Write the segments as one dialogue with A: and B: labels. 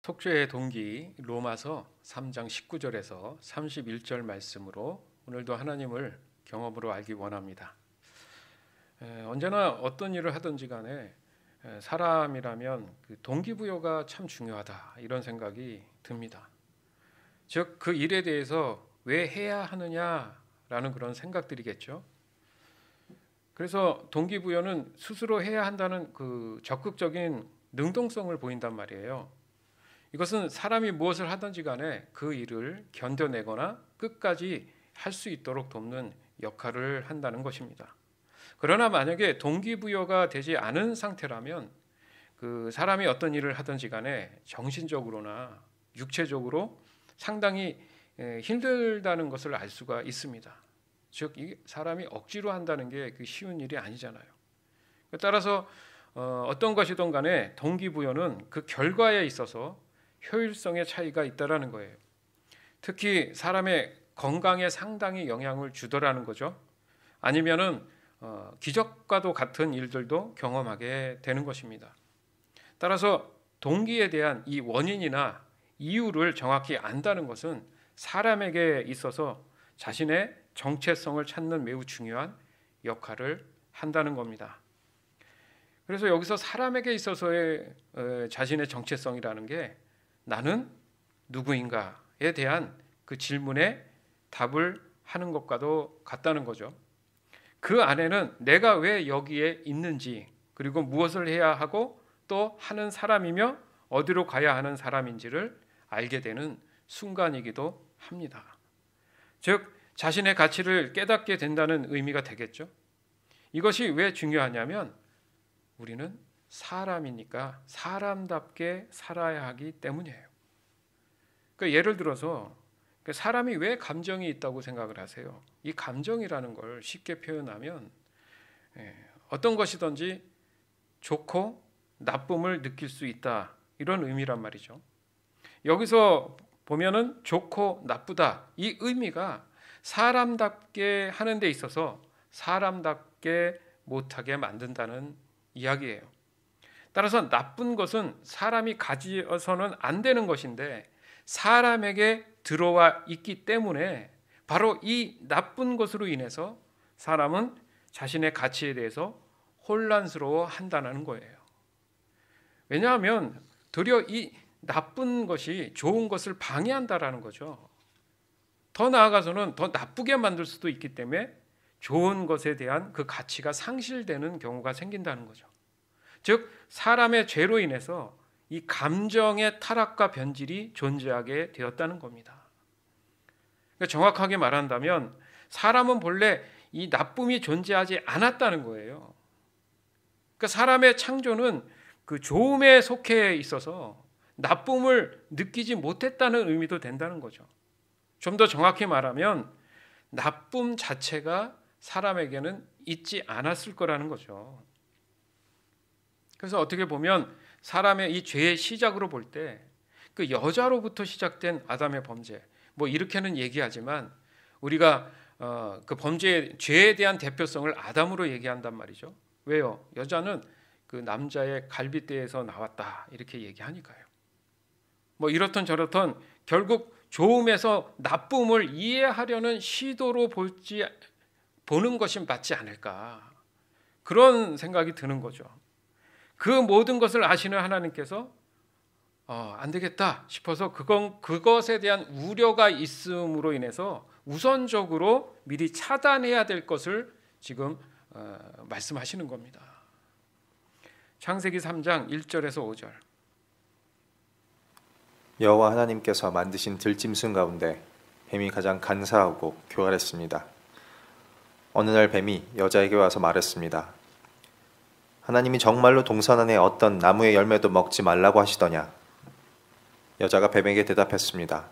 A: 속죄의 동기 로마서 3장 19절에서 31절 말씀으로 오늘도 하나님을 경험으로 알기 원합니다. 언제나 어떤 일을 하든지 간에 사람이라면 그 동기부여가 참 중요하다 이런 생각이 듭니다. 즉 그 일에 대해서 왜 해야 하느냐라는 그런 생각들이겠죠. 그래서 동기부여는 스스로 해야 한다는 그 적극적인 능동성을 보인단 말이에요. 이것은 사람이 무엇을 하든지 간에 그 일을 견뎌내거나 끝까지 할 수 있도록 돕는 역할을 한다는 것입니다. 그러나 만약에 동기부여가 되지 않은 상태라면 그 사람이 어떤 일을 하든지 간에 정신적으로나 육체적으로 상당히 힘들다는 것을 알 수가 있습니다. 즉 이 사람이 억지로 한다는 게 쉬운 일이 아니잖아요. 따라서 어떤 것이든 간에 동기부여는 그 결과에 있어서 효율성의 차이가 있다라는 거예요. 특히 사람의 건강에 상당히 영향을 주더라는 거죠. 아니면은 기적과도 같은 일들도 경험하게 되는 것입니다. 따라서 동기에 대한 이 원인이나 이유를 정확히 안다는 것은 사람에게 있어서 자신의 정체성을 찾는 매우 중요한 역할을 한다는 겁니다. 그래서 여기서 사람에게 있어서의 자신의 정체성이라는 게 나는 누구인가에 대한 그 질문에 답을 하는 것과도 같다는 거죠. 그 안에는 내가 왜 여기에 있는지, 그리고 무엇을 해야 하고 또 하는 사람이며 어디로 가야 하는 사람인지를 알게 되는 순간이기도 합니다. 즉 자신의 가치를 깨닫게 된다는 의미가 되겠죠. 이것이 왜 중요하냐면 우리는 사람이니까 사람답게 살아야 하기 때문이에요. 그러니까 예를 들어서 사람이 왜 감정이 있다고 생각을 하세요? 이 감정이라는 걸 쉽게 표현하면 어떤 것이든지 좋고 나쁨을 느낄 수 있다 이런 의미란 말이죠. 여기서 보면은 좋고 나쁘다 이 의미가 사람답게 하는 데 있어서 사람답게 못하게 만든다는 이야기예요. 따라서 나쁜 것은 사람이 가지어서는 안 되는 것인데 사람에게 들어와 있기 때문에 바로 이 나쁜 것으로 인해서 사람은 자신의 가치에 대해서 혼란스러워 한다는 거예요. 왜냐하면 도리어 이 나쁜 것이 좋은 것을 방해한다라는 거죠. 더 나아가서는 더 나쁘게 만들 수도 있기 때문에 좋은 것에 대한 그 가치가 상실되는 경우가 생긴다는 거죠. 즉 사람의 죄로 인해서 이 감정의 타락과 변질이 존재하게 되었다는 겁니다. 그러니까 정확하게 말한다면 사람은 본래 이 나쁨이 존재하지 않았다는 거예요. 그러니까 사람의 창조는 그 좋음에 속해 있어서 나쁨을 느끼지 못했다는 의미도 된다는 거죠. 좀 더 정확히 말하면 나쁨 자체가 사람에게는 있지 않았을 거라는 거죠. 그래서 어떻게 보면 사람의 이 죄의 시작으로 볼 때 그 여자로부터 시작된 아담의 범죄, 뭐 이렇게는 얘기하지만 우리가 그 범죄의 죄에 대한 대표성을 아담으로 얘기한단 말이죠. 왜요? 여자는 그 남자의 갈빗대에서 나왔다 이렇게 얘기하니까요. 뭐 이렇든 저렇든 결국 좋음에서 나쁨을 이해하려는 시도로 보는 것이 맞지 않을까 그런 생각이 드는 거죠. 그 모든 것을 아시는 하나님께서 안 되겠다 싶어서 그것에 대한 우려가 있음으로 인해서 우선적으로 미리 차단해야 될 것을 지금 말씀하시는 겁니다. 창세기 3장 1절에서 5절.
B: 여호와 하나님께서 만드신 들짐승 가운데 뱀이 가장 간사하고 교활했습니다. 어느 날 뱀이 여자에게 와서 말했습니다. 하나님이 정말로 동산 안에 어떤 나무의 열매도 먹지 말라고 하시더냐? 여자가 뱀에게 대답했습니다.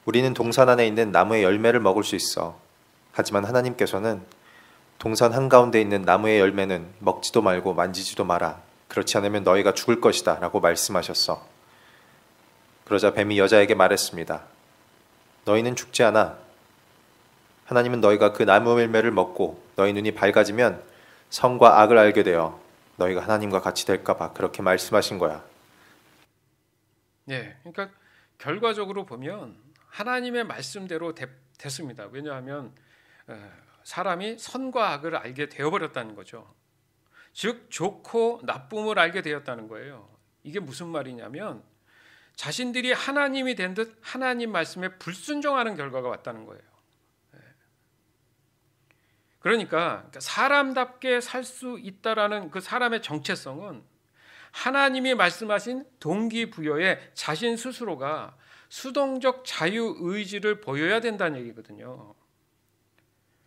B: 우리는 동산 안에 있는 나무의 열매를 먹을 수 있어. 하지만 하나님께서는 동산 한가운데 있는 나무의 열매는 먹지도 말고 만지지도 마라. 그렇지 않으면 너희가 죽을 것이다 라고 말씀하셨어. 그러자 뱀이 여자에게 말했습니다. 너희는 죽지 않아. 하나님은 너희가 그 나무 열매를 먹고 너희 눈이 밝아지면 선과 악을 알게 되어 너희가 하나님과 같이 될까 봐 그렇게 말씀하신 거야.
A: 예, 그러니까 결과적으로 보면 하나님의 말씀대로 됐습니다. 왜냐하면 사람이 선과 악을 알게 되어버렸다는 거죠. 즉 좋고 나쁨을 알게 되었다는 거예요. 이게 무슨 말이냐면 자신들이 하나님이 된 듯 하나님 말씀에 불순종하는 결과가 왔다는 거예요. 그러니까 사람답게 살 수 있다라는 그 사람의 정체성은 하나님이 말씀하신 동기부여에 자신 스스로가 수동적 자유의지를 보여야 된다는 얘기거든요.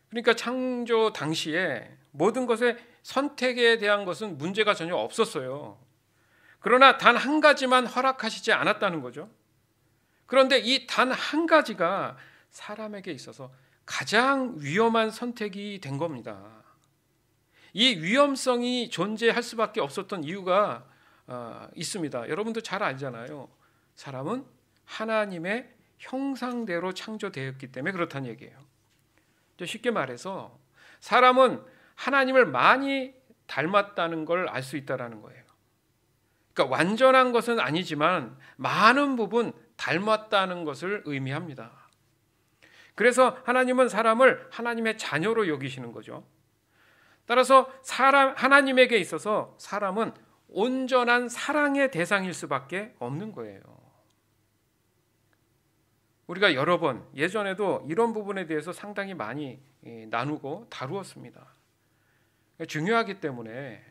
A: 그러니까 창조 당시에 모든 것의 선택에 대한 것은 문제가 전혀 없었어요. 그러나 단 한 가지만 허락하시지 않았다는 거죠. 그런데 이 단 한 가지가 사람에게 있어서 가장 위험한 선택이 된 겁니다. 이 위험성이 존재할 수밖에 없었던 이유가 있습니다. 여러분도 잘 알잖아요. 사람은 하나님의 형상대로 창조되었기 때문에 그렇다는 얘기예요. 쉽게 말해서 사람은 하나님을 많이 닮았다는 걸 알 수 있다는 거예요. 그러니까 완전한 것은 아니지만 많은 부분 닮았다는 것을 의미합니다. 그래서 하나님은 사람을 하나님의 자녀로 여기시는 거죠. 따라서 하나님에게 있어서 사람은 온전한 사랑의 대상일 수밖에 없는 거예요. 우리가 여러 번 예전에도 이런 부분에 대해서 상당히 많이 나누고 다루었습니다. 중요하기 때문에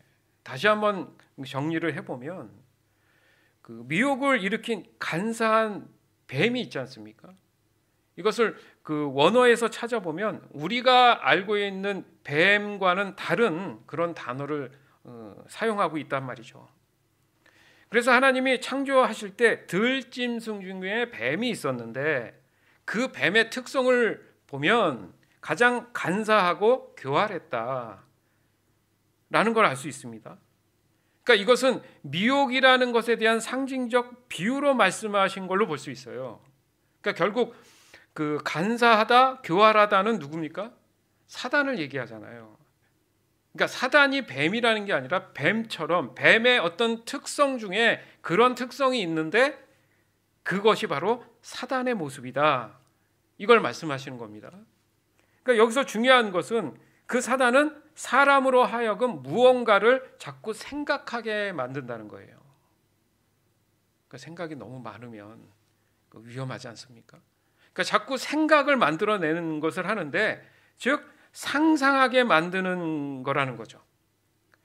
A: 다시 한번 정리를 해보면 그 미혹을 일으킨 간사한 뱀이 있지 않습니까? 이것을 그 원어에서 찾아보면 우리가 알고 있는 뱀과는 다른 그런 단어를 사용하고 있단 말이죠. 그래서 하나님이 창조하실 때 들짐승 중에 뱀이 있었는데 그 뱀의 특성을 보면 가장 간사하고 교활했다 라는 걸 알 수 있습니다. 그러니까 이것은 미혹이라는 것에 대한 상징적 비유로 말씀하신 걸로 볼 수 있어요. 그러니까 결국 그 간사하다, 교활하다는 누굽니까? 사단을 얘기하잖아요. 그러니까 사단이 뱀이라는 게 아니라 뱀처럼 뱀의 어떤 특성 중에 그런 특성이 있는데 그것이 바로 사단의 모습이다. 이걸 말씀하시는 겁니다. 그러니까 여기서 중요한 것은 그 사단은 사람으로 하여금 무언가를 자꾸 생각하게 만든다는 거예요. 그러니까 생각이 너무 많으면 위험하지 않습니까? 그러니까 자꾸 생각을 만들어내는 것을 하는데 즉 상상하게 만드는 거라는 거죠.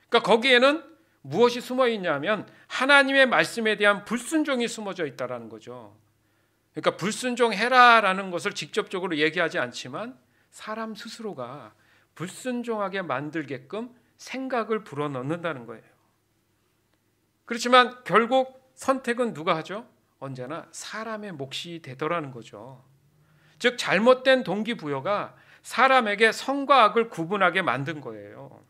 A: 그러니까 거기에는 무엇이 숨어 있냐면 하나님의 말씀에 대한 불순종이 숨어져 있다라는 거죠. 그러니까 불순종해라라는 것을 직접적으로 얘기하지 않지만 사람 스스로가 불순종하게 만들게끔 생각을 불어넣는다는 거예요. 그렇지만 결국 선택은 누가 하죠? 언제나 사람의 몫이 되더라는 거죠. 즉 잘못된 동기부여가 사람에게 선과 악을 구분하게 만든 거예요.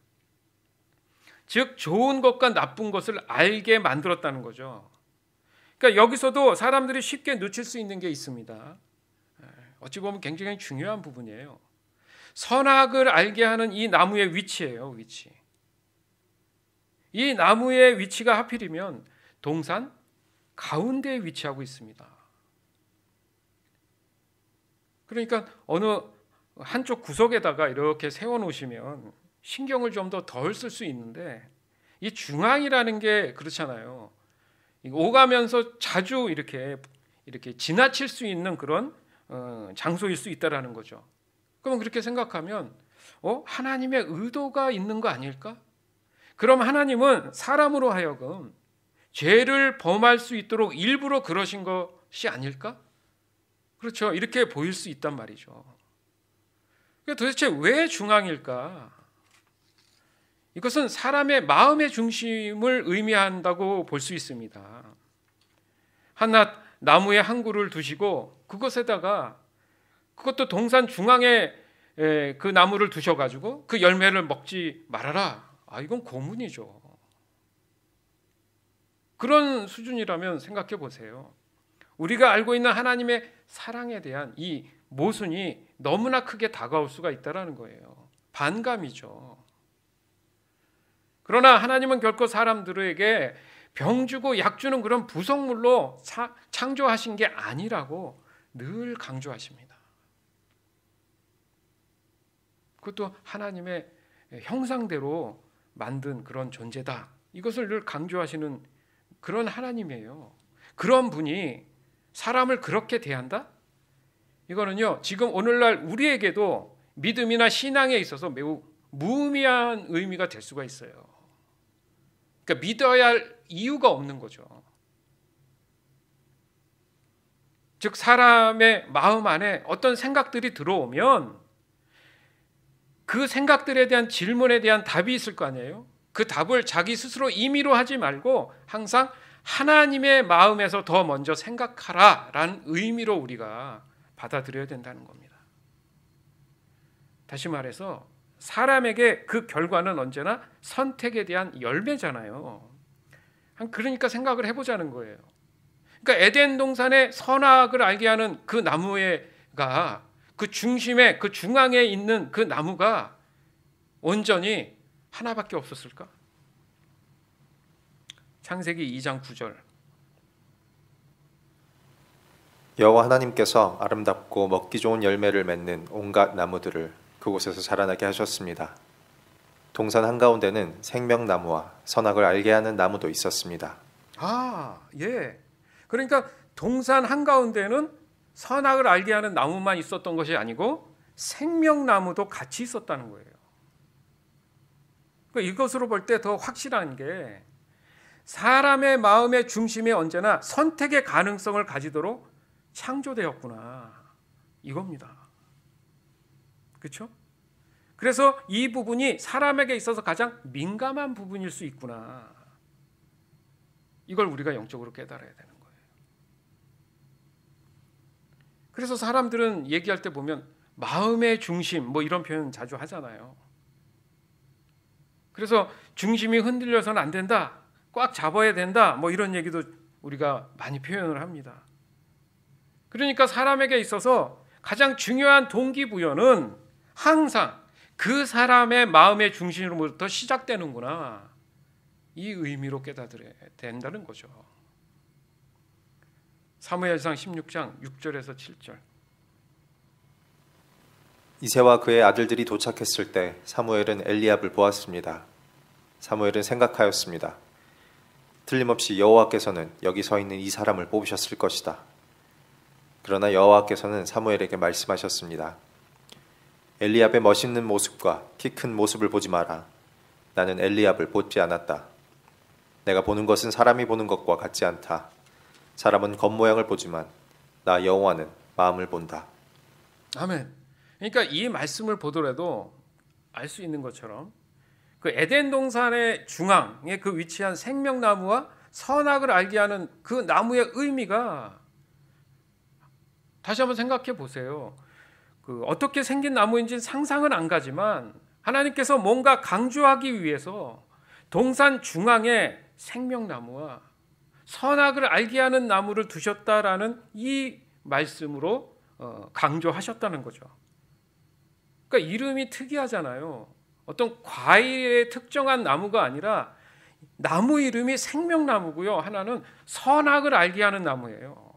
A: 즉 좋은 것과 나쁜 것을 알게 만들었다는 거죠. 그러니까 여기서도 사람들이 쉽게 놓칠 수 있는 게 있습니다. 어찌 보면 굉장히 중요한 부분이에요. 선악을 알게 하는 이 나무의 위치예요. 위치. 이 나무의 위치가 하필이면 동산 가운데에 위치하고 있습니다. 그러니까 어느 한쪽 구석에다가 이렇게 세워놓으시면 신경을 좀 더 덜 쓸 수 있는데 이 중앙이라는 게 그렇잖아요. 오가면서 자주 이렇게 지나칠 수 있는 그런 장소일 수 있다라는 거죠. 그럼 그렇게 생각하면 하나님의 의도가 있는 거 아닐까? 그럼 하나님은 사람으로 하여금 죄를 범할 수 있도록 일부러 그러신 것이 아닐까? 그렇죠. 이렇게 보일 수 있단 말이죠. 도대체 왜 중앙일까? 이것은 사람의 마음의 중심을 의미한다고 볼 수 있습니다. 한낱 나무에 한 그루를 두시고 그것에다가 그것도 동산 중앙에 그 나무를 두셔가지고 그 열매를 먹지 말아라. 이건 고문이죠. 그런 수준이라면 생각해 보세요. 우리가 알고 있는 하나님의 사랑에 대한 이 모순이 너무나 크게 다가올 수가 있다는 거예요. 반감이죠. 그러나 하나님은 결코 사람들에게 병 주고 약 주는 그런 부속물로 창조하신 게 아니라고 늘 강조하십니다. 그것도 하나님의 형상대로 만든 그런 존재다. 이것을 늘 강조하시는 그런 하나님이에요. 그런 분이 사람을 그렇게 대한다? 이거는요, 지금 오늘날 우리에게도 믿음이나 신앙에 있어서 매우 무의미한 의미가 될 수가 있어요. 그러니까 믿어야 할 이유가 없는 거죠. 즉 사람의 마음 안에 어떤 생각들이 들어오면 그 생각들에 대한 질문에 대한 답이 있을 거 아니에요. 그 답을 자기 스스로 임의로 하지 말고 항상 하나님의 마음에서 더 먼저 생각하라라는 의미로 우리가 받아들여야 된다는 겁니다. 다시 말해서 사람에게 그 결과는 언제나 선택에 대한 열매잖아요. 그러니까 생각을 해보자는 거예요. 그러니까 에덴 동산의 선악을 알게 하는 그 나무가 그 중심에, 그 중앙에 있는 그 나무가 온전히 하나밖에 없었을까? 창세기 2장 9절.
B: 여호와 하나님께서 아름답고 먹기 좋은 열매를 맺는 온갖 나무들을 그곳에서 자라나게 하셨습니다. 동산 한가운데는 생명나무와 선악을 알게 하는 나무도 있었습니다.
A: 예. 그러니까 동산 한가운데는 선악을 알게 하는 나무만 있었던 것이 아니고 생명나무도 같이 있었다는 거예요. 그러니까 이것으로 볼 때 더 확실한 게 사람의 마음의 중심에 언제나 선택의 가능성을 가지도록 창조되었구나. 이겁니다. 그렇죠? 그래서 이 부분이 사람에게 있어서 가장 민감한 부분일 수 있구나. 이걸 우리가 영적으로 깨달아야 되는 거예요. 그래서 사람들은 얘기할 때 보면 마음의 중심 뭐 이런 표현 자주 하잖아요. 그래서 중심이 흔들려서는 안 된다. 꽉 잡아야 된다. 뭐 이런 얘기도 우리가 많이 표현을 합니다. 그러니까 사람에게 있어서 가장 중요한 동기부여는 항상 그 사람의 마음의 중심으로부터 시작되는구나. 이 의미로 깨닫어야 된다는 거죠. 사무엘상 16장 6절에서 7절.
B: 이새와 그의 아들들이 도착했을 때 사무엘은 엘리압을 보았습니다. 사무엘은 생각하였습니다. 틀림없이 여호와께서는 여기 서 있는 이 사람을 뽑으셨을 것이다. 그러나 여호와께서는 사무엘에게 말씀하셨습니다. 엘리압의 멋있는 모습과 키 큰 모습을 보지 마라. 나는 엘리압을 보지 않았다. 내가 보는 것은 사람이 보는 것과 같지 않다. 사람은 겉모양을 보지만 나 여호와는 마음을 본다.
A: 아멘. 그러니까 이 말씀을 보더라도 알 수 있는 것처럼 그 에덴 동산의 중앙에 그 위치한 생명나무와 선악을 알게 하는 그 나무의 의미가 다시 한번 생각해 보세요. 그 어떻게 생긴 나무인지는 상상은 안 가지만 하나님께서 뭔가 강조하기 위해서 동산 중앙에 생명나무와 선악을 알게 하는 나무를 두셨다라는 이 말씀으로 강조하셨다는 거죠. 그러니까 이름이 특이하잖아요. 어떤 과일의 특정한 나무가 아니라 나무 이름이 생명나무고요. 하나는 선악을 알게 하는 나무예요.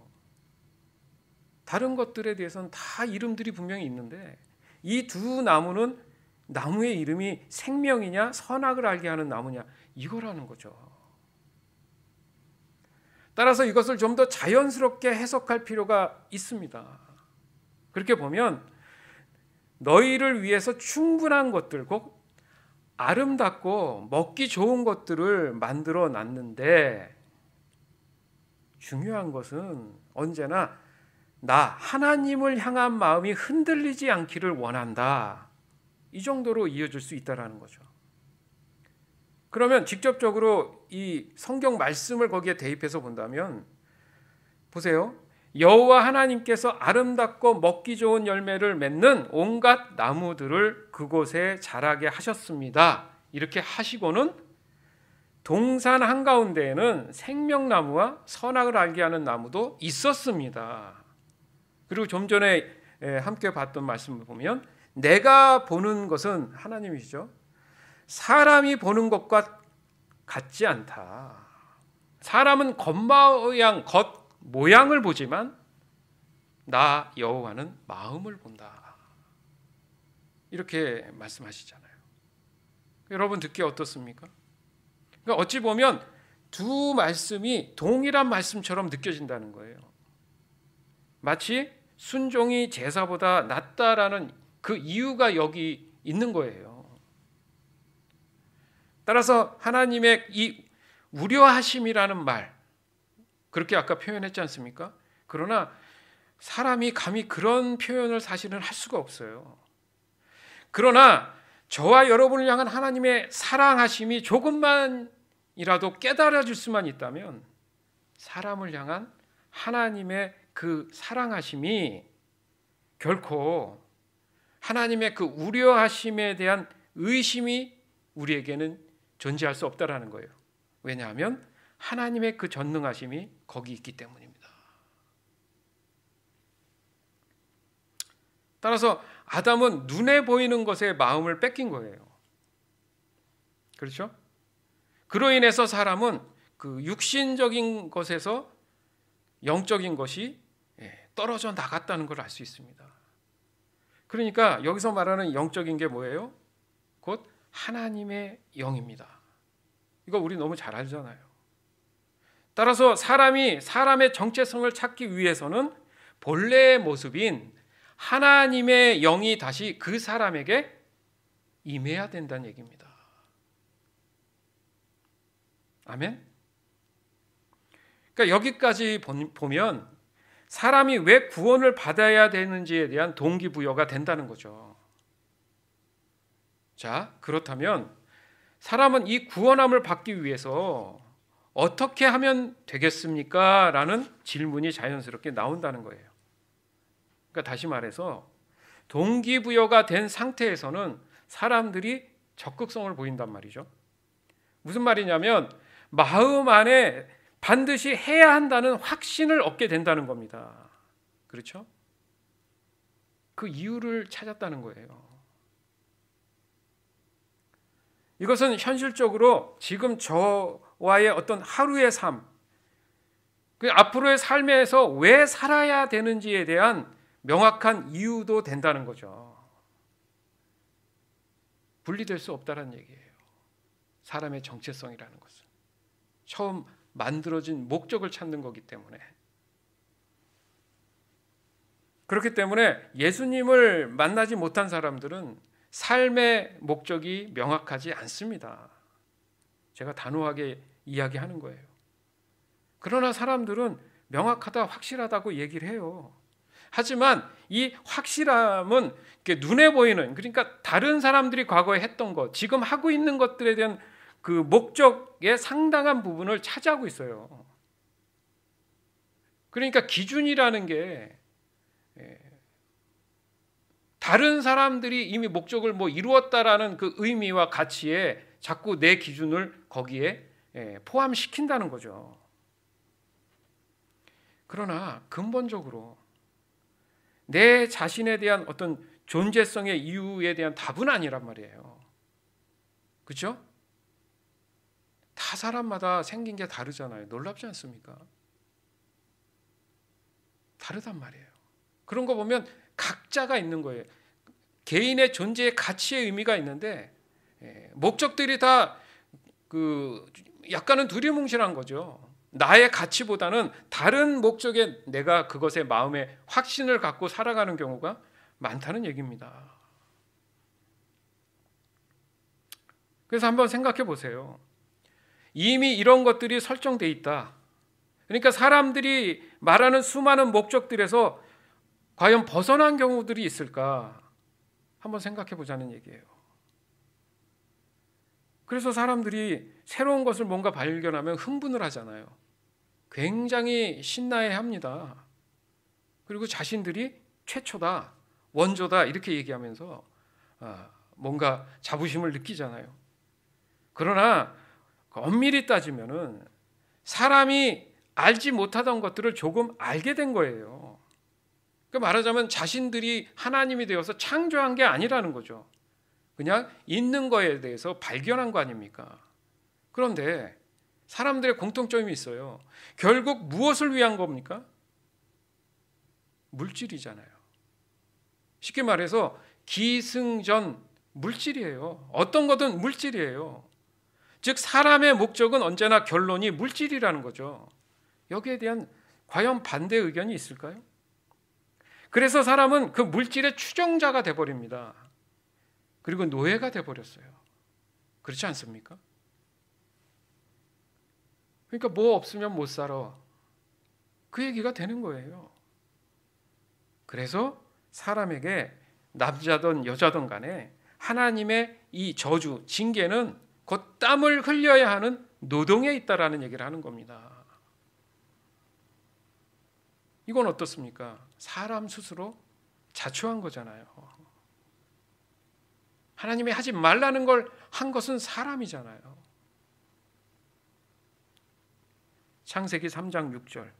A: 다른 것들에 대해서는 다 이름들이 분명히 있는데 이 두 나무는 나무의 이름이 생명이냐 선악을 알게 하는 나무냐 이거라는 거죠. 따라서 이것을 좀 더 자연스럽게 해석할 필요가 있습니다. 그렇게 보면 너희를 위해서 충분한 것들, 곧 아름답고 먹기 좋은 것들을 만들어 놨는데 중요한 것은 언제나 나 하나님을 향한 마음이 흔들리지 않기를 원한다. 이 정도로 이어질 수 있다는 거죠. 그러면 직접적으로 이 성경 말씀을 거기에 대입해서 본다면 보세요. 여호와 하나님께서 아름답고 먹기 좋은 열매를 맺는 온갖 나무들을 그곳에 자라게 하셨습니다. 이렇게 하시고는 동산 한가운데에는 생명나무와 선악을 알게 하는 나무도 있었습니다. 그리고 좀 전에 함께 봤던 말씀을 보면 내가 보는 것은 하나님이시죠. 사람이 보는 것과 같지 않다. 사람은 겉 모양을 보지만 나 여호와는 마음을 본다. 이렇게 말씀하시잖아요. 여러분 듣기 어떻습니까? 그러니까 어찌 보면 두 말씀이 동일한 말씀처럼 느껴진다는 거예요. 마치 순종이 제사보다 낫다라는 그 이유가 여기 있는 거예요. 따라서 하나님의 이 우려하심이라는 말, 그렇게 아까 표현했지 않습니까? 그러나 사람이 감히 그런 표현을 사실은 할 수가 없어요. 그러나 저와 여러분을 향한 하나님의 사랑하심이 조금만이라도 깨달아질 수만 있다면 사람을 향한 하나님의 그 사랑하심이 결코 하나님의 그 우려하심에 대한 의심이 우리에게는 존재할 수 없다라는 거예요. 왜냐하면 하나님의 그 전능하심이 거기 있기 때문입니다. 따라서 아담은 눈에 보이는 것에 마음을 뺏긴 거예요. 그렇죠? 그로 인해서 사람은 그 육신적인 것에서 영적인 것이 떨어져 나갔다는 걸 알 수 있습니다. 그러니까 여기서 말하는 영적인 게 뭐예요? 곧 하나님의 영입니다. 이거 우리 너무 잘 알잖아요. 따라서 사람이 사람의 정체성을 찾기 위해서는 본래의 모습인 하나님의 영이 다시 그 사람에게 임해야 된다는 얘기입니다. 아멘? 그러니까 여기까지 보면 사람이 왜 구원을 받아야 되는지에 대한 동기부여가 된다는 거죠. 자, 그렇다면 사람은 이 구원함을 받기 위해서 어떻게 하면 되겠습니까? 라는 질문이 자연스럽게 나온다는 거예요. 그러니까 다시 말해서 동기부여가 된 상태에서는 사람들이 적극성을 보인단 말이죠. 무슨 말이냐면 마음 안에 반드시 해야 한다는 확신을 얻게 된다는 겁니다. 그렇죠? 그 이유를 찾았다는 거예요. 이것은 현실적으로 지금 저와의 어떤 하루의 삶, 그 앞으로의 삶에서 왜 살아야 되는지에 대한 명확한 이유도 된다는 거죠. 분리될 수 없다는 얘기예요. 사람의 정체성이라는 것은 처음 만들어진 목적을 찾는 거기 때문에. 그렇기 때문에 예수님을 만나지 못한 사람들은 삶의 목적이 명확하지 않습니다. 제가 단호하게 이야기하는 거예요. 그러나 사람들은 명확하다, 확실하다고 얘기를 해요. 하지만 이 확실함은 눈에 보이는, 그러니까 다른 사람들이 과거에 했던 것, 지금 하고 있는 것들에 대한 그 목적의 상당한 부분을 차지하고 있어요. 그러니까 기준이라는 게 다른 사람들이 이미 목적을 이루었다라는 그 의미와 가치에 자꾸 내 기준을 거기에 포함시킨다는 거죠. 그러나 근본적으로 내 자신에 대한 어떤 존재성의 이유에 대한 답은 아니란 말이에요. 그렇죠? 다 사람마다 생긴 게 다르잖아요. 놀랍지 않습니까? 다르단 말이에요. 그런 거 보면 각자가 있는 거예요. 개인의 존재의 가치의 의미가 있는데 목적들이 다 약간은 두리뭉실한 거죠. 나의 가치보다는 다른 목적에 내가 그것에 마음에 확신을 갖고 살아가는 경우가 많다는 얘기입니다. 그래서 한번 생각해 보세요. 이미 이런 것들이 설정돼 있다. 그러니까 사람들이 말하는 수많은 목적들에서 과연 벗어난 경우들이 있을까? 한번 생각해 보자는 얘기예요. 그래서 사람들이 새로운 것을 뭔가 발견하면 흥분을 하잖아요. 굉장히 신나해 합니다. 그리고 자신들이 최초다, 원조다 이렇게 얘기하면서 뭔가 자부심을 느끼잖아요. 그러나 엄밀히 따지면은 사람이 알지 못하던 것들을 조금 알게 된 거예요. 그러니까 말하자면 자신들이 하나님이 되어서 창조한 게 아니라는 거죠. 그냥 있는 거에 대해서 발견한 거 아닙니까? 그런데 사람들의 공통점이 있어요. 결국 무엇을 위한 겁니까? 물질이잖아요. 쉽게 말해서 기승전 물질이에요. 어떤 거든 물질이에요. 즉 사람의 목적은 언제나 결론이 물질이라는 거죠. 여기에 대한 과연 반대 의견이 있을까요? 그래서 사람은 그 물질의 추종자가 돼버립니다. 그리고 노예가 돼버렸어요. 그렇지 않습니까? 그러니까 뭐 없으면 못 살아. 그 얘기가 되는 거예요. 그래서 사람에게 남자든 여자든 간에 하나님의 이 저주, 징계는 곧 땀을 흘려야 하는 노동에 있다라는 얘기를 하는 겁니다. 이건 어떻습니까? 사람 스스로 자초한 거잖아요. 하나님이 하지 말라는 걸 한 것은 사람이잖아요. 창세기 3장 6절.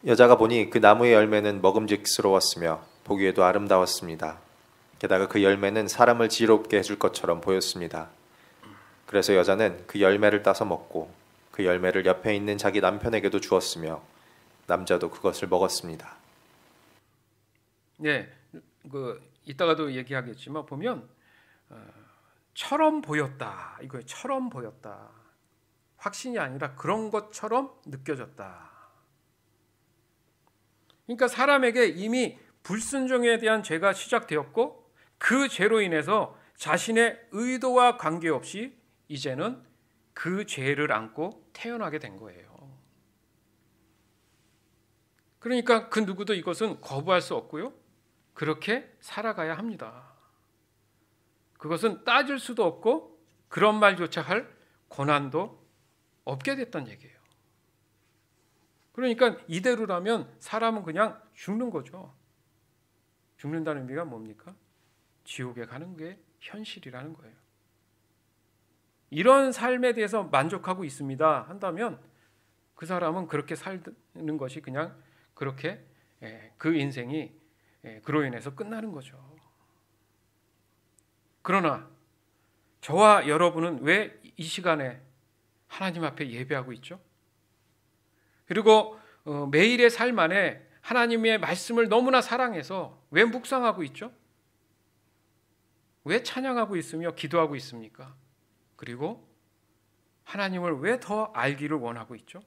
B: 여자가 보니 그 나무의 열매는 먹음직스러웠으며 보기에도 아름다웠습니다. 게다가 그 열매는 사람을 지혜롭게 해줄 것처럼 보였습니다. 그래서 여자는 그 열매를 따서 먹고 그 열매를 옆에 있는 자기 남편에게도 주었으며 남자도 그것을 먹었습니다.
A: 네, 이따가도 얘기하겠지만 보면 처럼 보였다. 이거예요. 처럼 보였다. 확신이 아니라 그런 것처럼 느껴졌다. 그러니까 사람에게 이미 불순종에 대한 죄가 시작되었고 그 죄로 인해서 자신의 의도와 관계없이 이제는 그 죄를 안고 태어나게 된 거예요. 그러니까 그 누구도 이것은 거부할 수 없고요. 그렇게 살아가야 합니다. 그것은 따질 수도 없고 그런 말조차 할 고난도 없게 됐단 얘기예요. 그러니까 이대로라면 사람은 그냥 죽는 거죠. 죽는다는 의미가 뭡니까? 지옥에 가는 게 현실이라는 거예요. 이런 삶에 대해서 만족하고 있습니다 한다면 그 사람은 그렇게 사는 것이 그냥 그렇게 그 인생이 그로 인해서 끝나는 거죠. 그러나 저와 여러분은 왜 이 시간에 하나님 앞에 예배하고 있죠? 그리고 매일의 삶 안에 하나님의 말씀을 너무나 사랑해서 왜 묵상하고 있죠? 왜 찬양하고 있으며 기도하고 있습니까? 그리고 하나님을 왜 더 알기를 원하고 있죠?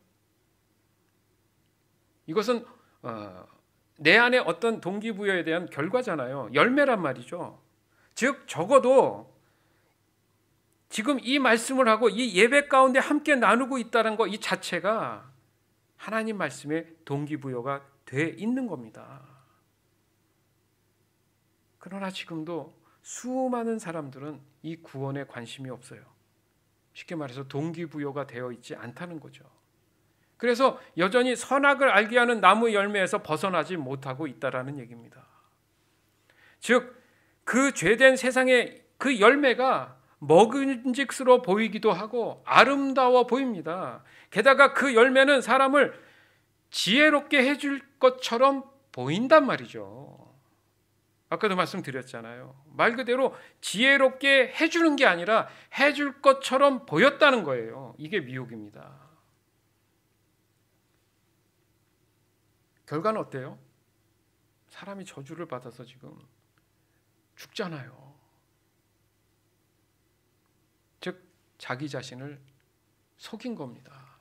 A: 이것은 내 안에 어떤 동기부여에 대한 결과잖아요. 열매란 말이죠. 즉 적어도 지금 이 말씀을 하고 이 예배 가운데 함께 나누고 있다는 것 이 자체가 하나님 말씀의 동기부여가 돼 있는 겁니다. 그러나 지금도 수많은 사람들은 이 구원에 관심이 없어요. 쉽게 말해서 동기부여가 되어 있지 않다는 거죠. 그래서 여전히 선악을 알게 하는 나무 열매에서 벗어나지 못하고 있다라는 얘기입니다. 즉, 그 죄된 세상의 그 열매가 먹음직스러워 보이기도 하고 아름다워 보입니다. 게다가 그 열매는 사람을 지혜롭게 해줄 것처럼 보인단 말이죠. 아까도 말씀드렸잖아요. 말 그대로 지혜롭게 해주는 게 아니라 해줄 것처럼 보였다는 거예요. 이게 미혹입니다. 결과는 어때요? 사람이 저주를 받아서 지금 죽잖아요. 즉 자기 자신을 속인 겁니다.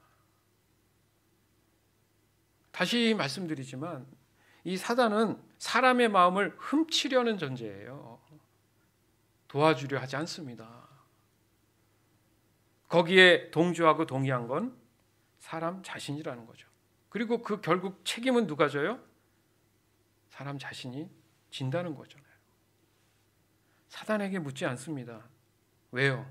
A: 다시 말씀드리지만 이 사단은 사람의 마음을 훔치려는 존재예요. 도와주려 하지 않습니다. 거기에 동조하고 동의한 건 사람 자신이라는 거죠. 그리고 그 결국 책임은 누가 져요? 사람 자신이 진다는 거잖아요. 사단에게 묻지 않습니다. 왜요?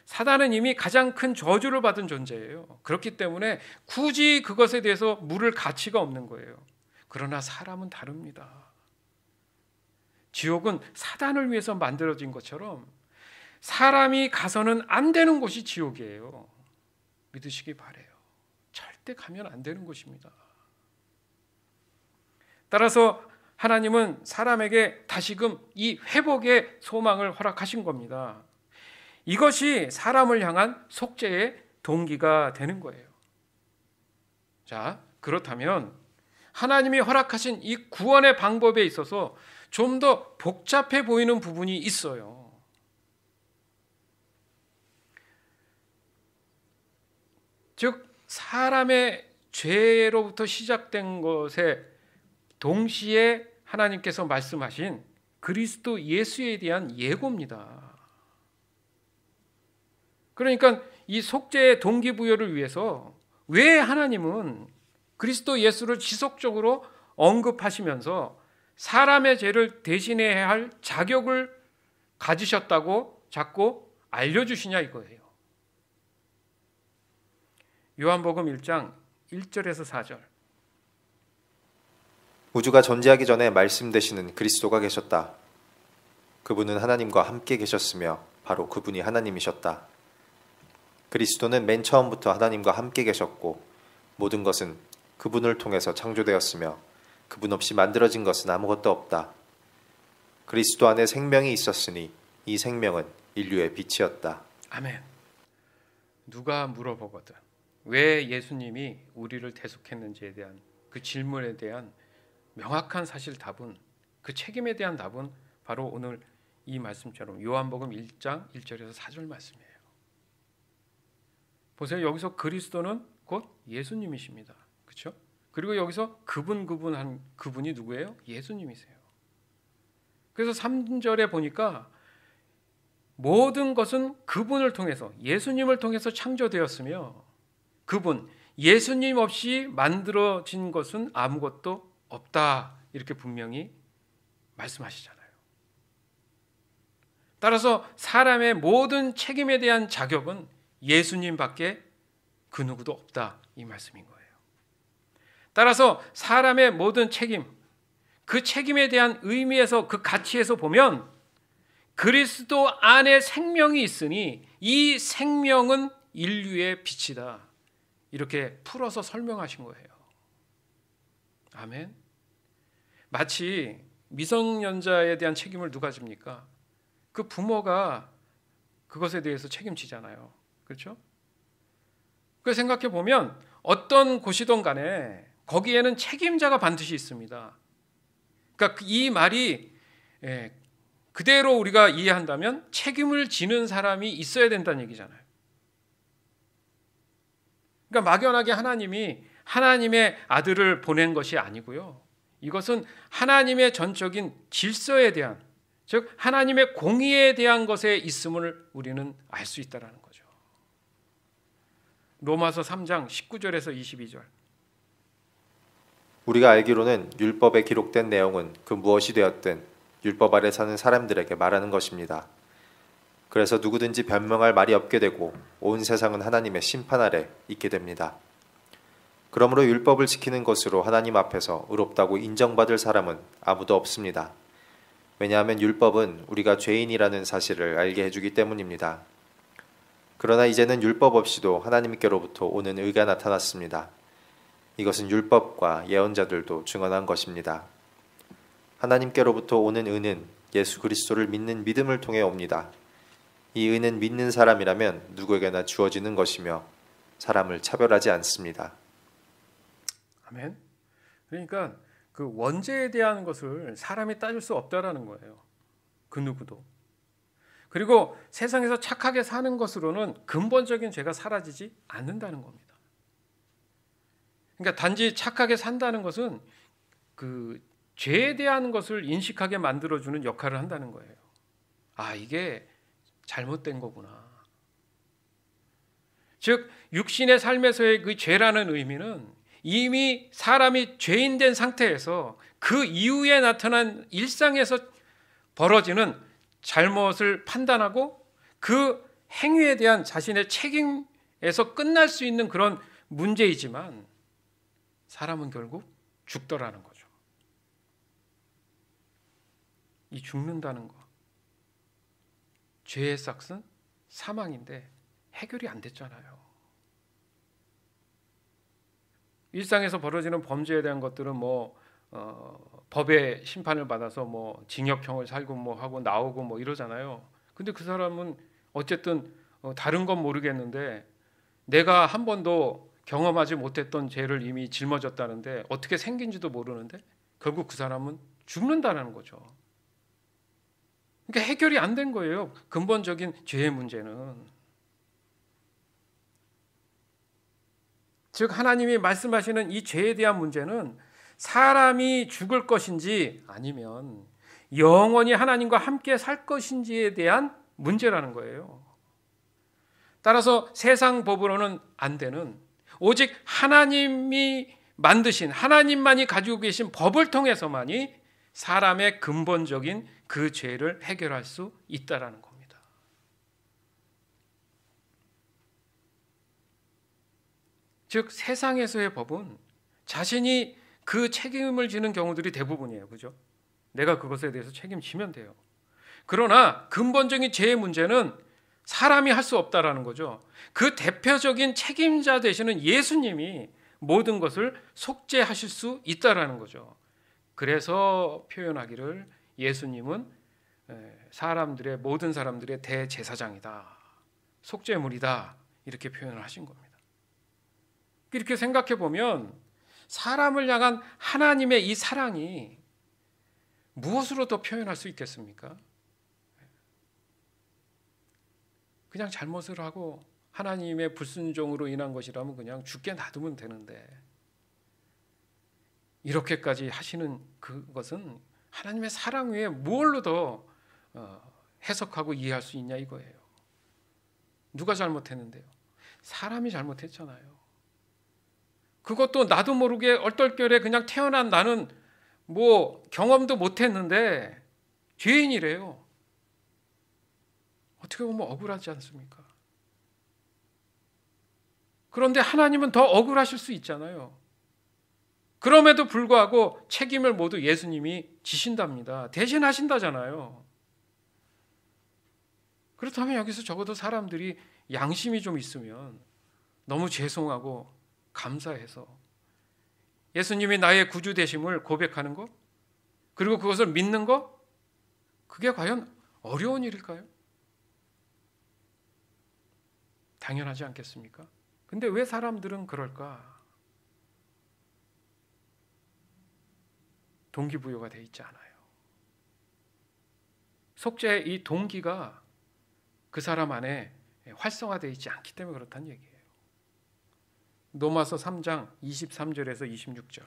A: 사단은 이미 가장 큰 저주를 받은 존재예요. 그렇기 때문에 굳이 그것에 대해서 물을 가치가 없는 거예요. 그러나 사람은 다릅니다. 지옥은 사단을 위해서 만들어진 것처럼 사람이 가서는 안 되는 곳이 지옥이에요. 믿으시기 바라요. 절대 가면 안 되는 곳입니다. 따라서 하나님은 사람에게 다시금 이 회복의 소망을 허락하신 겁니다. 이것이 사람을 향한 속죄의 동기가 되는 거예요. 자, 그렇다면 하나님이 허락하신 이 구원의 방법에 있어서 좀 더 복잡해 보이는 부분이 있어요. 즉 사람의 죄로부터 시작된 것에 동시에 하나님께서 말씀하신 그리스도 예수에 대한 예고입니다. 그러니까 이 속죄의 동기부여를 위해서 왜 하나님은 그리스도 예수를 지속적으로 언급하시면서 사람의 죄를 대신해야 할 자격을 가지셨다고 자꾸 알려주시냐 이거예요. 요한복음 1장 1절에서 4절.
B: 우주가 존재하기 전에 말씀 되시는 그리스도가 계셨다. 그분은 하나님과 함께 계셨으며 바로 그분이 하나님이셨다. 그리스도는 맨 처음부터 하나님과 함께 계셨고 모든 것은 그분을 통해서 창조되었으며 그분 없이 만들어진 것은 아무것도 없다. 그리스도 안에 생명이 있었으니 이 생명은 인류의 빛이었다.
A: 아멘. 누가 물어보거든 왜 예수님이 우리를 대속했는지에 대한 그 질문에 대한 명확한 사실 답은, 그 책임에 대한 답은 바로 오늘 이 말씀처럼 요한복음 1장 1절에서 4절 말씀이에요. 보세요. 여기서 그리스도는 곧 예수님이십니다. 그렇죠? 그리고 여기서 그분한 그분이 누구예요? 예수님이세요. 그래서 3절에 보니까 모든 것은 그분을 통해서, 예수님을 통해서 창조되었으며 그분, 예수님 없이 만들어진 것은 아무것도 없다. 이렇게 분명히 말씀하시잖아요. 따라서 사람의 모든 책임에 대한 자격은 예수님밖에 그 누구도 없다. 이 말씀인 거예요. 따라서 사람의 모든 책임, 그 책임에 대한 의미에서, 그 가치에서 보면 그리스도 안에 생명이 있으니 이 생명은 인류의 빛이다. 이렇게 풀어서 설명하신 거예요. 아멘. 마치 미성년자에 대한 책임을 누가 집니까? 그 부모가 그것에 대해서 책임지잖아요. 그렇죠? 그 생각해 보면 어떤 곳이든 간에 거기에는 책임자가 반드시 있습니다. 그러니까 이 말이 그대로 우리가 이해한다면 책임을 지는 사람이 있어야 된다는 얘기잖아요. 그러니까 막연하게 하나님이 하나님의 아들을 보낸 것이 아니고요. 이것은 하나님의 전적인 질서에 대한, 즉 하나님의 공의에 대한 것에 있음을 우리는 알 수 있다는 거죠. 로마서 3장 19절에서 22절.
B: 우리가 알기로는 율법에 기록된 내용은 그 무엇이 되었든 율법 아래 사는 사람들에게 말하는 것입니다. 그래서 누구든지 변명할 말이 없게 되고 온 세상은 하나님의 심판 아래 있게 됩니다. 그러므로 율법을 지키는 것으로 하나님 앞에서 의롭다고 인정받을 사람은 아무도 없습니다. 왜냐하면 율법은 우리가 죄인이라는 사실을 알게 해주기 때문입니다. 그러나 이제는 율법 없이도 하나님께로부터 오는 의가 나타났습니다. 이것은 율법과 예언자들도 증언한 것입니다. 하나님께로부터 오는 의는 예수 그리스도를 믿는 믿음을 통해 옵니다. 이 의는 믿는 사람이라면 누구에게나 주어지는 것이며 사람을 차별하지 않습니다.
A: 아멘. 그러니까 그 원죄에 대한 것을 사람이 따질 수 없다라는 거예요. 그 누구도. 그리고 세상에서 착하게 사는 것으로는 근본적인 죄가 사라지지 않는다는 겁니다. 그러니까 단지 착하게 산다는 것은 그 죄에 대한 것을 인식하게 만들어주는 역할을 한다는 거예요. 아, 이게 잘못된 거구나. 즉 육신의 삶에서의 그 죄라는 의미는 이미 사람이 죄인 된 상태에서 그 이후에 나타난 일상에서 벌어지는 잘못을 판단하고 그 행위에 대한 자신의 책임에서 끝날 수 있는 그런 문제이지만 사람은 결국 죽더라는 거죠. 이 죽는다는 거, 죄의 싹은 사망인데 해결이 안 됐잖아요. 일상에서 벌어지는 범죄에 대한 것들은 법의 심판을 받아서 징역형을 살고 하고 나오고 이러잖아요. 근데 그 사람은 어쨌든 다른 건 모르겠는데 내가 한 번도 경험하지 못했던 죄를 이미 짊어졌다는데 어떻게 생긴지도 모르는데 결국 그 사람은 죽는다는 거죠. 그러니까 해결이 안 된 거예요. 근본적인 죄의 문제는. 즉 하나님이 말씀하시는 이 죄에 대한 문제는 사람이 죽을 것인지 아니면 영원히 하나님과 함께 살 것인지에 대한 문제라는 거예요. 따라서 세상 법으로는 안 되는, 오직 하나님이 만드신, 하나님만이 가지고 계신 법을 통해서만이 사람의 근본적인 그 죄를 해결할 수 있다라는 겁니다. 즉 세상에서의 법은 자신이 그 책임을 지는 경우들이 대부분이에요. 그죠? 내가 그것에 대해서 책임지면 돼요. 그러나 근본적인 죄의 문제는 사람이 할 수 없다라는 거죠. 그 대표적인 책임자 되시는 예수님이 모든 것을 속죄하실 수 있다라는 거죠. 그래서 표현하기를 예수님은 사람들의, 모든 사람들의 대제사장이다, 속죄물이다, 이렇게 표현을 하신 겁니다. 이렇게 생각해 보면 사람을 향한 하나님의 이 사랑이 무엇으로 더 표현할 수 있겠습니까? 그냥 잘못을 하고 하나님의 불순종으로 인한 것이라면 그냥 죽게 놔두면 되는데, 이렇게까지 하시는 그것은 하나님의 사랑 외에 무엇로 더 해석하고 이해할 수 있냐 이거예요. 누가 잘못했는데요? 사람이 잘못했잖아요. 그것도 나도 모르게 얼떨결에 그냥 태어난 나는 뭐 경험도 못했는데 죄인이래요. 어떻게 보면 억울하지 않습니까? 그런데 하나님은 더 억울하실 수 있잖아요. 그럼에도 불구하고 책임을 모두 예수님이 지신답니다. 대신하신다잖아요. 그렇다면 여기서 적어도 사람들이 양심이 좀 있으면 너무 죄송하고 감사해서 예수님이 나의 구주 되심을 고백하는 것, 그리고 그것을 믿는 것, 그게 과연 어려운 일일까요? 당연하지 않겠습니까? 근데 왜 사람들은 그럴까? 동기부여가 돼 있지 않아요. 속죄의 이 동기가 그 사람 안에 활성화되어 있지 않기 때문에 그렇다는 얘기예요. 로마서 3장 23절에서 26절.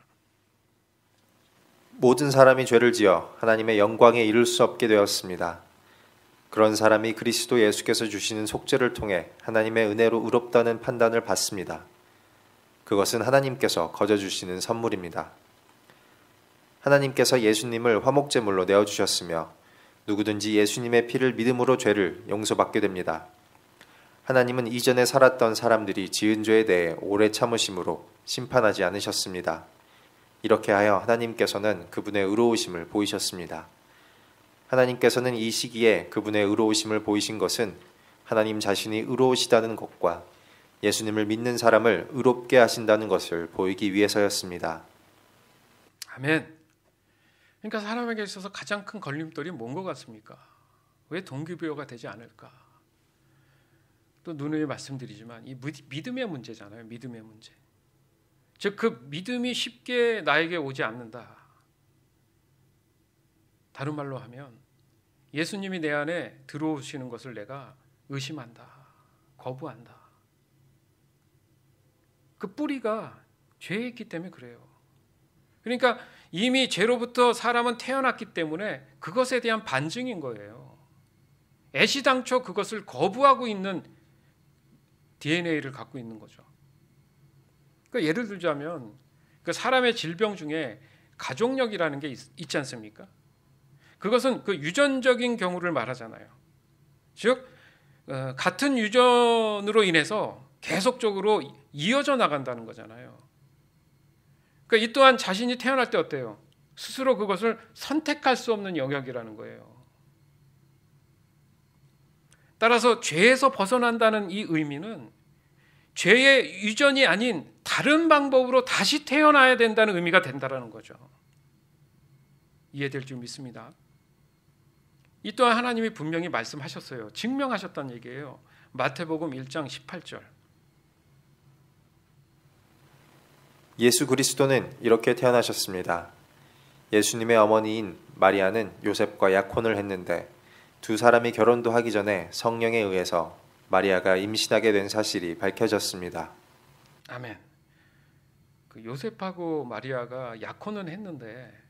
B: 모든 사람이 죄를 지어 하나님의 영광에 이를 수 없게 되었습니다. 그런 사람이 그리스도 예수께서 주시는 속죄를 통해 하나님의 은혜로 의롭다는 판단을 받습니다. 그것은 하나님께서 거저 주시는 선물입니다. 하나님께서 예수님을 화목제물로 내어주셨으며 누구든지 예수님의 피를 믿음으로 죄를 용서받게 됩니다. 하나님은 이전에 살았던 사람들이 지은 죄에 대해 오래 참으심으로 심판하지 않으셨습니다. 이렇게 하여 하나님께서는 그분의 의로우심을 보이셨습니다. 하나님께서는 이 시기에 그분의 의로우심을 보이신 것은 하나님 자신이 의로우시다는 것과 예수님을 믿는 사람을 의롭게 하신다는 것을 보이기 위해서였습니다.
A: 아멘. 그러니까 사람에게 있어서 가장 큰 걸림돌이 뭔 것 같습니까? 왜 동기부여가 되지 않을까? 또 누누이 말씀드리지만 이 믿음의 문제잖아요. 믿음의 문제. 즉 그 믿음이 쉽게 나에게 오지 않는다. 다른 말로 하면 예수님이 내 안에 들어오시는 것을 내가 의심한다, 거부한다. 그 뿌리가 죄에 있기 때문에 그래요. 그러니까 이미 죄로부터 사람은 태어났기 때문에 그것에 대한 반증인 거예요. 애시당초 그것을 거부하고 있는 DNA를 갖고 있는 거죠. 그러니까 예를 들자면 그 사람의 질병 중에 가족력이라는 게 있지 않습니까? 그것은 그 유전적인 경우를 말하잖아요. 즉 같은 유전으로 인해서 계속적으로 이어져 나간다는 거잖아요. 그러니까 이 또한 자신이 태어날 때 어때요? 스스로 그것을 선택할 수 없는 영역이라는 거예요. 따라서 죄에서 벗어난다는 이 의미는 죄의 유전이 아닌 다른 방법으로 다시 태어나야 된다는 의미가 된다는 거죠. 이해될 줄 믿습니다. 이 또한 하나님이 분명히 말씀하셨어요. 증명하셨다는 얘기예요. 마태복음 1장 18절.
B: 예수 그리스도는 이렇게 태어나셨습니다. 예수님의 어머니인 마리아는 요셉과 약혼을 했는데 두 사람이 결혼도 하기 전에 성령에 의해서 마리아가 임신하게 된 사실이 밝혀졌습니다.
A: 아멘. 그 요셉하고 마리아가 약혼은 했는데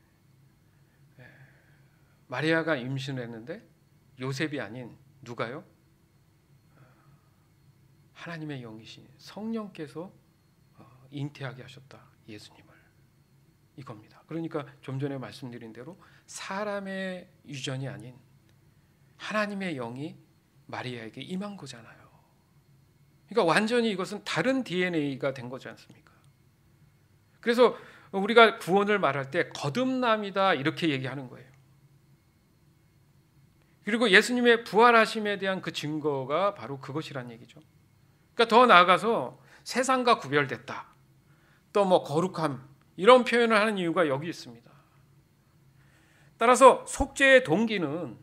A: 마리아가 임신했는데 요셉이 아닌 누가요? 하나님의 영이신 성령께서 잉태하게 하셨다. 예수님을. 이겁니다. 그러니까 좀 전에 말씀드린 대로 사람의 유전이 아닌 하나님의 영이 마리아에게 임한 거잖아요. 그러니까 완전히 이것은 다른 DNA가 된 거지 않습니까? 그래서 우리가 구원을 말할 때 거듭남이다 이렇게 얘기하는 거예요. 그리고 예수님의 부활하심에 대한 그 증거가 바로 그것이란 얘기죠. 그러니까 더 나아가서 세상과 구별됐다. 또 뭐 거룩함 이런 표현을 하는 이유가 여기 있습니다. 따라서 속죄의 동기는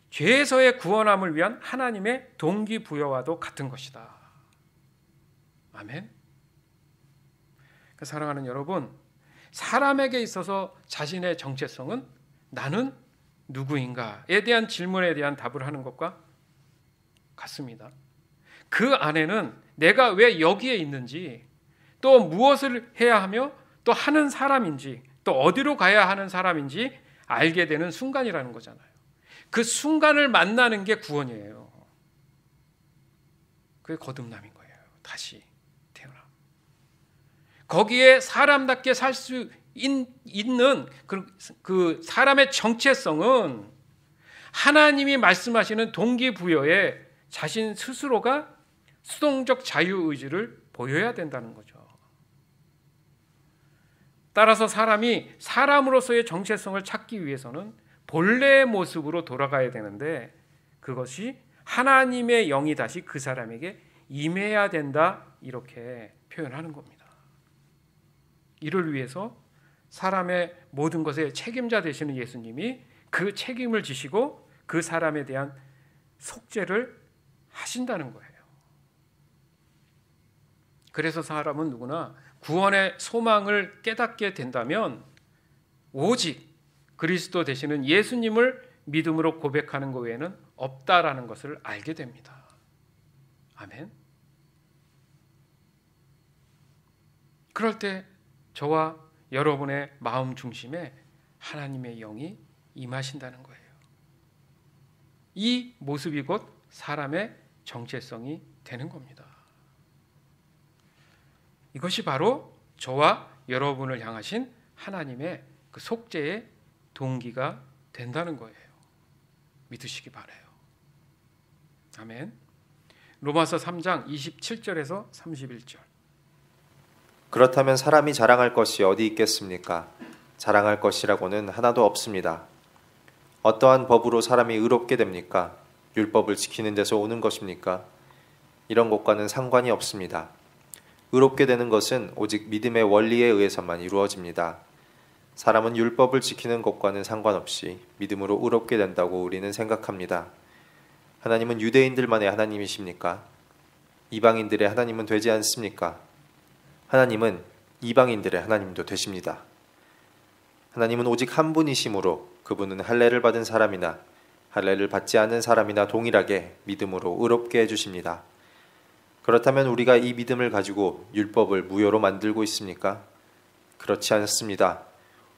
A: 죄에서의 구원함을 위한 하나님의 동기부여와도 같은 것이다. 아멘. 사랑하는 여러분, 사람에게 있어서 자신의 정체성은 나는 누구인가에 대한 질문에 대한 답을 하는 것과 같습니다. 그 안에는 내가 왜 여기에 있는지, 또 무엇을 해야 하며 또 하는 사람인지, 또 어디로 가야 하는 사람인지 알게 되는 순간이라는 거잖아요. 그 순간을 만나는 게 구원이에요. 그게 거듭남인 거예요. 다시 태어남. 거기에 사람답게 살 수 있는 그 사람의 정체성은 하나님이 말씀하시는 동기부여에 자신 스스로가 수동적 자유의지를 보여야 된다는 거죠. 따라서 사람이 사람으로서의 정체성을 찾기 위해서는 본래의 모습으로 돌아가야 되는데 그것이 하나님의 영이 다시 그 사람에게 임해야 된다 이렇게 표현하는 겁니다. 이를 위해서 사람의 모든 것의 책임자 되시는 예수님이 그 책임을 지시고 그 사람에 대한 속죄를 하신다는 거예요. 그래서 사람은 누구나 구원의 소망을 깨닫게 된다면 오직 그리스도 되시는 예수님을 믿음으로 고백하는 것 외에는 없다라는 것을 알게 됩니다. 아멘. 그럴 때 저와 여러분의 마음 중심에 하나님의 영이 임하신다는 거예요. 이 모습이 곧 사람의 정체성이 되는 겁니다. 이것이 바로 저와 여러분을 향하신 하나님의 그 속죄의 동기가 된다는 거예요. 믿으시기 바라요. 아멘. 로마서 3장 27절에서 31절.
B: 그렇다면 사람이 자랑할 것이 어디 있겠습니까? 자랑할 것이라고는 하나도 없습니다. 어떠한 법으로 사람이 의롭게 됩니까? 율법을 지키는 데서 오는 것입니까? 이런 것과는 상관이 없습니다. 의롭게 되는 것은 오직 믿음의 원리에 의해서만 이루어집니다. 사람은 율법을 지키는 것과는 상관없이 믿음으로 의롭게 된다고 우리는 생각합니다. 하나님은 유대인들만의 하나님이십니까? 이방인들의 하나님은 되지 않습니까? 하나님은 이방인들의 하나님도 되십니다. 하나님은 오직 한 분이시므로 그분은 할례를 받은 사람이나 할례를 받지 않은 사람이나 동일하게 믿음으로 의롭게 해주십니다. 그렇다면 우리가 이 믿음을 가지고 율법을 무효로 만들고 있습니까? 그렇지 않습니다.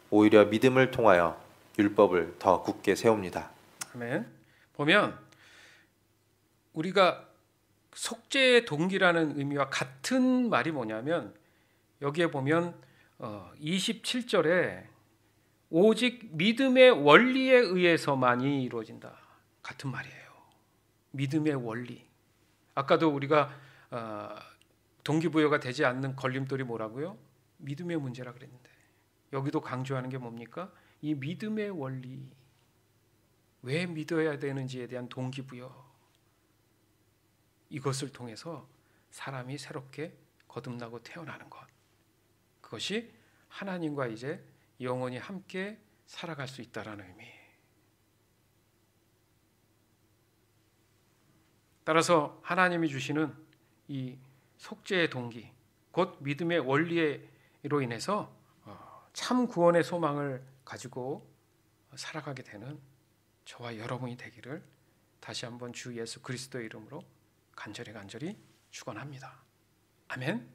B: 오히려 믿음을 통하여 율법을 더 굳게 세웁니다.
A: 아멘. 보면 우리가 속죄의 동기라는 의미와 같은 말이 뭐냐면 여기에 보면 27절에 오직 믿음의 원리에 의해서만이 이루어진다. 같은 말이에요. 믿음의 원리. 아까도 우리가 동기부여가 되지 않는 걸림돌이 뭐라고요? 믿음의 문제라 그랬는데 여기도 강조하는 게 뭡니까? 이 믿음의 원리. 왜 믿어야 되는지에 대한 동기부여. 이것을 통해서 사람이 새롭게 거듭나고 태어나는 것. 그것이 하나님과 이제 영원히 함께 살아갈 수 있다라는 의미. 따라서 하나님이 주시는 이 속죄의 동기, 곧 믿음의 원리로 인해서 참 구원의 소망을 가지고 살아가게 되는 저와 여러분이 되기를 다시 한번 주 예수 그리스도의 이름으로 간절히 축원합니다. 아멘.